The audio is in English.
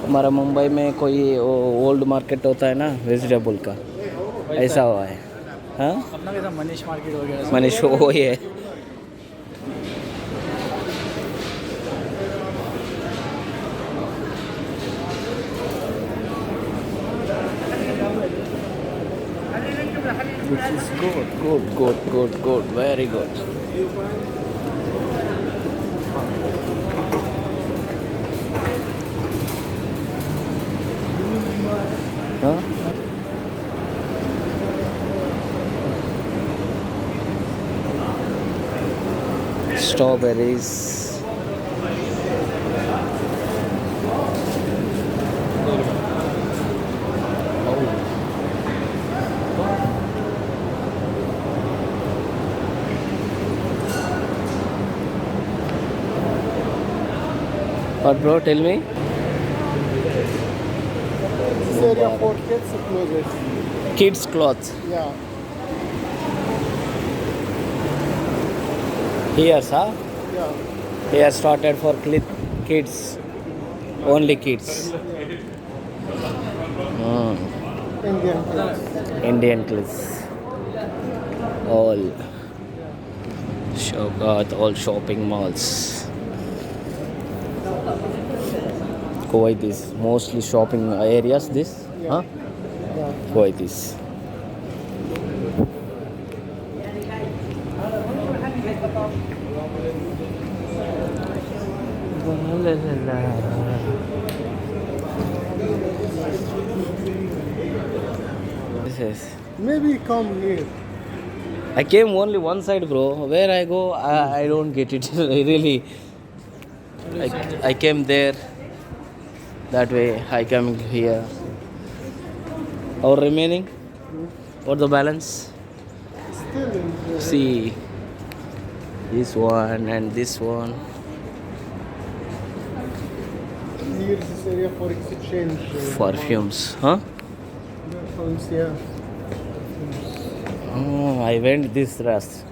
हमारा मुंबई में कोई ओल्ड मार्केट होता है ना वेजिटेबल का, ऐसा हुआ है। हाँ, अपना कैसा मनीष मार्केट वगैरह मनीष वो ही है। This is good, very good. Huh? Strawberries. What bro, tell me? This area for kids clothes. Kids clothes. Yeah, Here, sir. yeah. Here started for kids. Only kids. Indian clothes. Indian clothes. All. Shogat, all shopping malls. Kuwait is mostly shopping areas. This, huh? Yeah. Kuwait is. This is. Maybe come here. I came only one side, bro. Where I go, I don't get it. Really. I came there. That way, I came here. Our remaining? What the balance? Still in the See, this one and this one. here this area for exchange. Perfumes, huh? Perfumes, yeah. Oh, I went this rest.